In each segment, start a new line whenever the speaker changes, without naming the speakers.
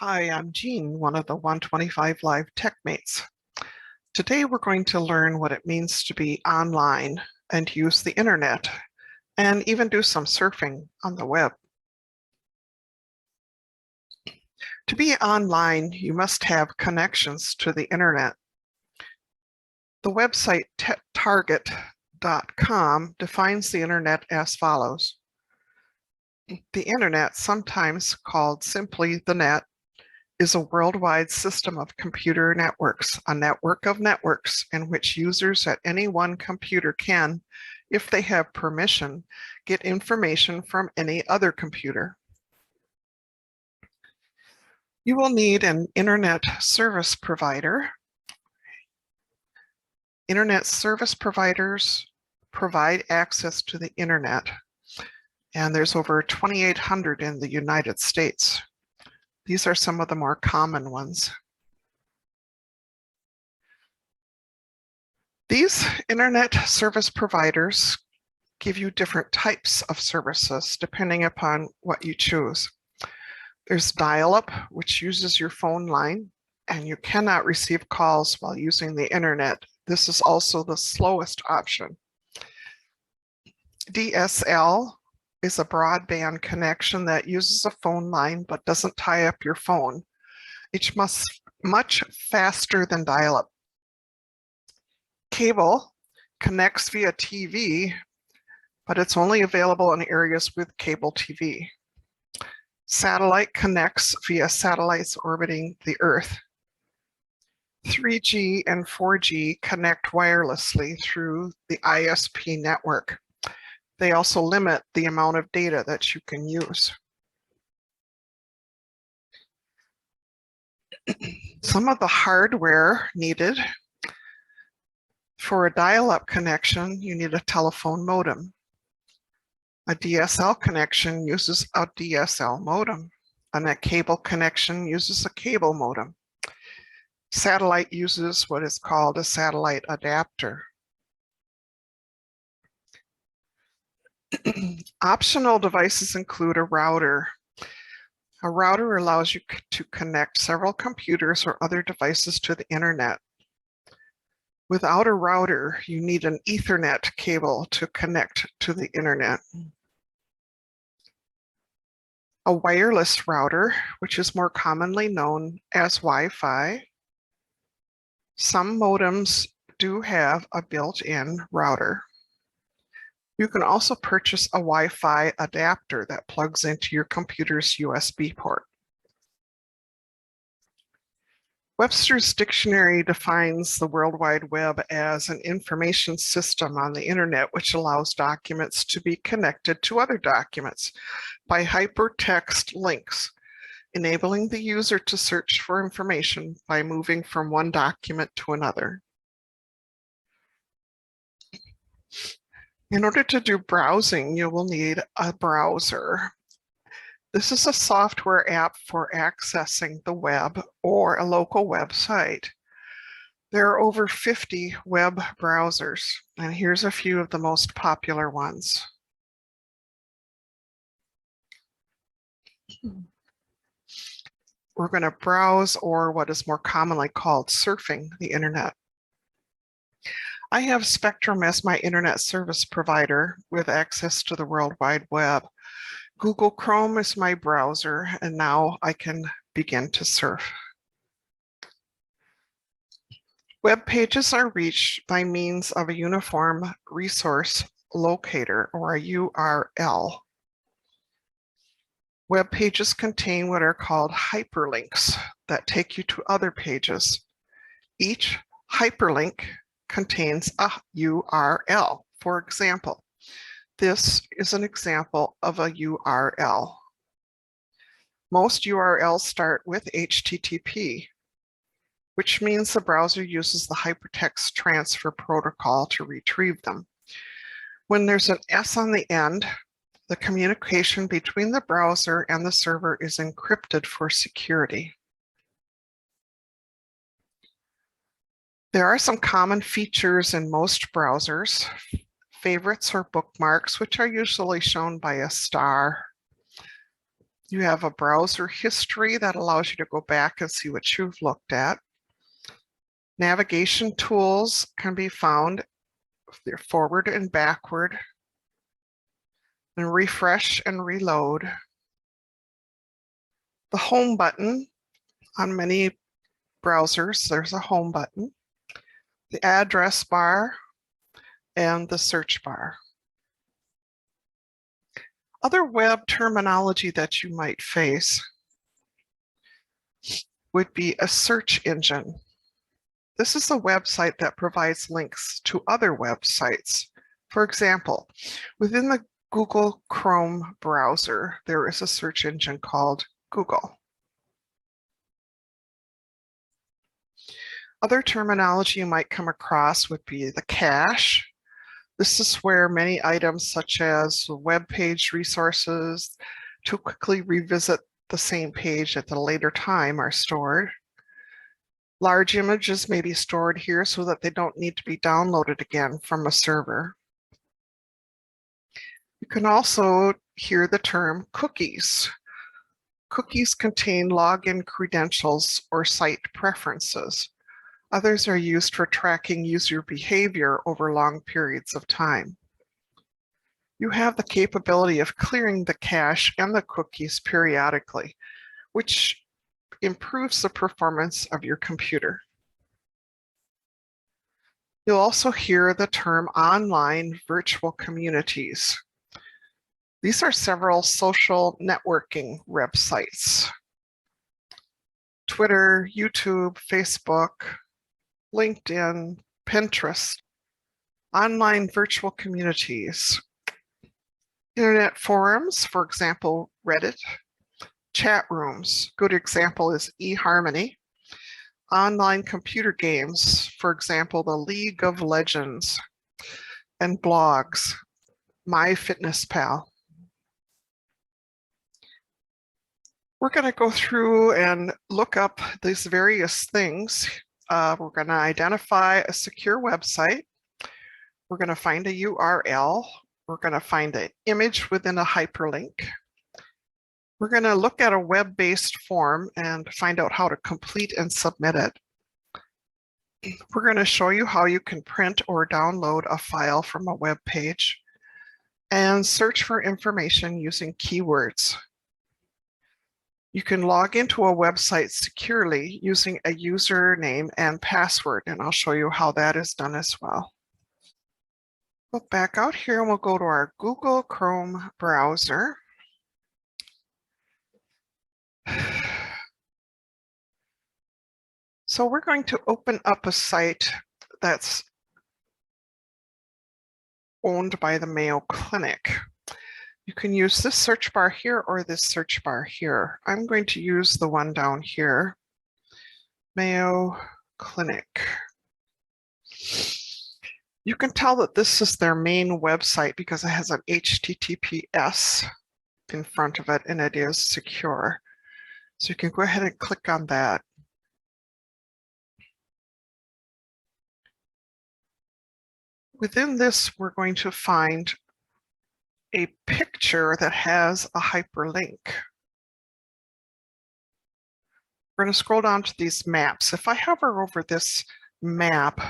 Hi, I'm Jean, one of the 125 Live TechMates. Today we're going to learn what it means to be online and use the internet, and even do some surfing on the web. To be online, you must have connections to the internet. The website target.com defines the internet as follows. The internet, sometimes called simply the net, is a worldwide system of computer networks, a network of networks in which users at any one computer can, if they have permission, get information from any other computer. You will need an internet service provider. Internet service providers provide access to the internet, and there's over 2,800 in the United States. These are some of the more common ones. These internet service providers give you different types of services depending upon what you choose. There's dial-up, which uses your phone line, and you cannot receive calls while using the internet. This is also the slowest option. DSL is a broadband connection that uses a phone line but doesn't tie up your phone. It's much faster than dial-up. Cable connects via TV, but it's only available in areas with cable TV. Satellite connects via satellites orbiting the Earth. 3G and 4G connect wirelessly through the ISP network. They also limit the amount of data that you can use. Some of the hardware needed for a dial-up connection, you need a telephone modem. A DSL connection uses a DSL modem, and a cable connection uses a cable modem. Satellite uses what is called a satellite adapter. Optional devices include a router. A router allows you to connect several computers or other devices to the internet. Without a router, you need an Ethernet cable to connect to the internet. A wireless router, which is more commonly known as Wi-Fi. Some modems do have a built-in router. You can also purchase a Wi-Fi adapter that plugs into your computer's USB port. Webster's Dictionary defines the World Wide Web as an information system on the internet which allows documents to be connected to other documents by hypertext links, enabling the user to search for information by moving from one document to another. In order to do browsing, you will need a browser. This is a software app for accessing the web or a local website. There are over 50 web browsers, and here's a few of the most popular ones. We're going to browse, or what is more commonly called surfing, the internet. I have Spectrum as my internet service provider with access to the World Wide Web. Google Chrome is my browser, and now I can begin to surf. Web pages are reached by means of a uniform resource locator, or a URL. Web pages contain what are called hyperlinks that take you to other pages. Each hyperlink contains a URL. For example, this is an example of a URL. Most URLs start with HTTP, which means the browser uses the hypertext transfer protocol to retrieve them. When there's an S on the end, the communication between the browser and the server is encrypted for security. There are some common features in most browsers. Favorites or bookmarks, which are usually shown by a star. You have a browser history that allows you to go back and see what you've looked at. Navigation tools can be found they're forward and backward, and refresh and reload. The home button on many browsers, there's a home button, the address bar, and the search bar. Other web terminology that you might face would be a search engine. This is a website that provides links to other websites. For example, within the Google Chrome browser, there is a search engine called Google. Other terminology you might come across would be the cache. This is where many items such as web page resources to quickly revisit the same page at a later time are stored. Large images may be stored here so that they don't need to be downloaded again from a server. You can also hear the term cookies. Cookies contain login credentials or site preferences. Others are used for tracking user behavior over long periods of time. You have the capability of clearing the cache and the cookies periodically, which improves the performance of your computer. You'll also hear the term online virtual communities. These are several social networking websites. Twitter, YouTube, Facebook, LinkedIn, Pinterest, online virtual communities, internet forums, for example, Reddit, chat rooms. Good example is eHarmony, online computer games, for example, the League of Legends, and blogs, MyFitnessPal. We're going to go through and look up these various things. We're going to identify a secure website. We're going to find a URL. We're going to find an image within a hyperlink. We're going to look at a web-based form and find out how to complete and submit it. We're going to show you how you can print or download a file from a web page and search for information using keywords. You can log into a website securely using a username and password, and I'll show you how that is done as well. We'll back out here and we'll go to our Google Chrome browser. So we're going to open up a site that's owned by the Mayo Clinic. You can use this search bar here or this search bar here. I'm going to use the one down here, Mayo Clinic. You can tell that this is their main website because it has an HTTPS in front of it and it is secure. So you can go ahead and click on that. Within this, we're going to find a picture that has a hyperlink. We're going to scroll down to these maps. If I hover over this map,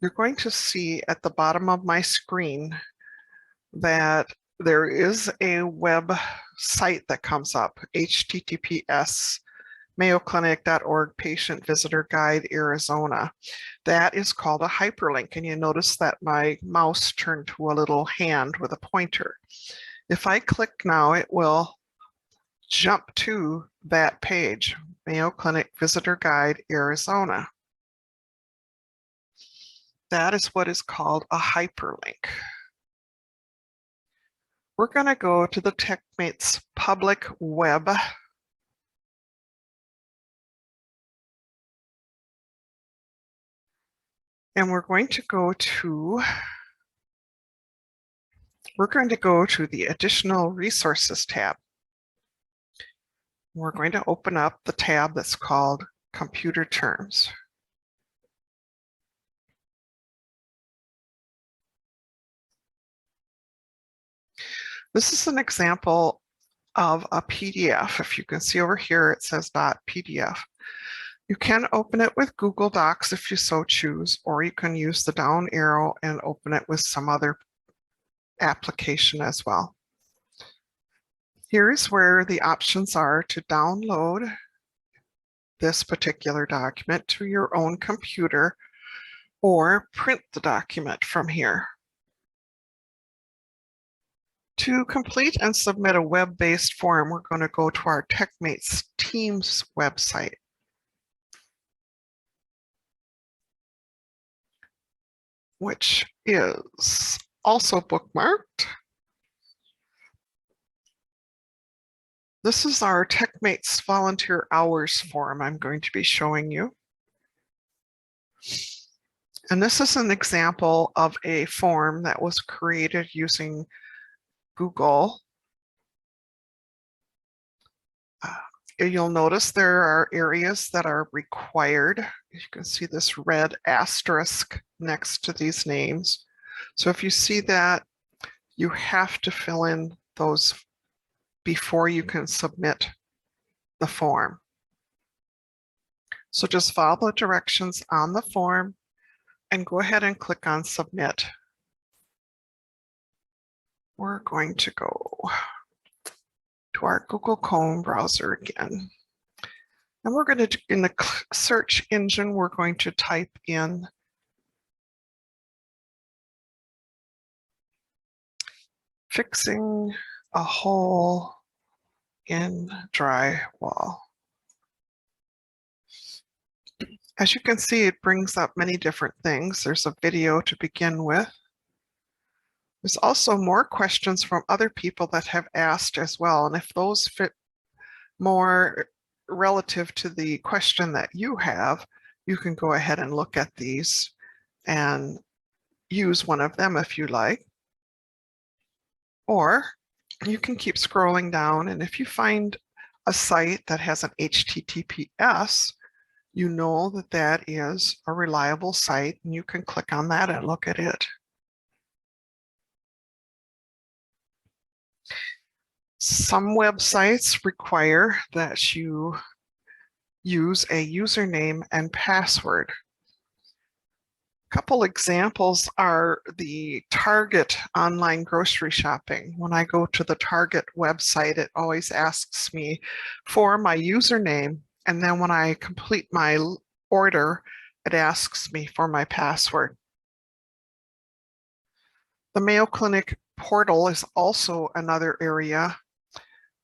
you're going to see at the bottom of my screen that there is a web site that comes up, https mayoclinic.org patient visitor guide Arizona. That is called a hyperlink, and you notice that my mouse turned to a little hand with a pointer. If I click now, it will jump to that page, Mayo Clinic Visitor Guide Arizona. That is what is called a hyperlink. We're going to go to the TechMates public web. And we're going to go to the Additional Resources tab. We're going to open up the tab that's called Computer Terms. This is an example of a PDF. If you can see over here, it says .pdf. You can open it with Google Docs if you so choose, or you can use the down arrow and open it with some other application as well. Here is where the options are to download this particular document to your own computer or print the document from here. To complete and submit a web-based form, we're going to go to our TechMates Teams website. Which is also bookmarked. This is our TechMates volunteer hours form I'm going to be showing you. And this is an example of a form that was created using Google. You'll notice there are areas that are required. You can see this red asterisk next to these names. So if you see that, you have to fill in those before you can submit the form. So just follow the directions on the form and go ahead and click on Submit. We're going to go to our Google Chrome browser again. And we're going to, in the search engine, we're going to type in fixing a hole in drywall. As you can see, it brings up many different things. There's a video to begin with. There's also more questions from other people that have asked as well. And if those fit more relative to the question that you have, you can go ahead and look at these and use one of them if you like. Or you can keep scrolling down, and if you find a site that has an HTTPS, you know that that is a reliable site, and you can click on that and look at it. Some websites require that you use a username and password. A couple examples are the Target online grocery shopping. When I go to the Target website, it always asks me for my username, and then when I complete my order, it asks me for my password. The Mayo Clinic portal is also another area.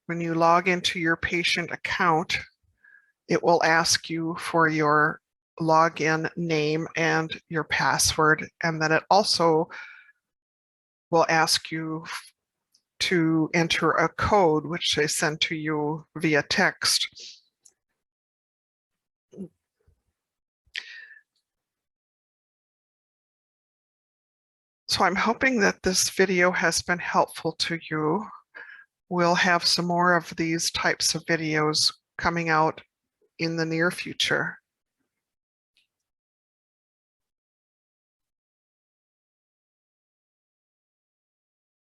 When you log into your patient account, it will ask you for your login name and your password, and then it also will ask you to enter a code which they send to you via text. So I'm hoping that this video has been helpful to you. We'll have some more of these types of videos coming out in the near future.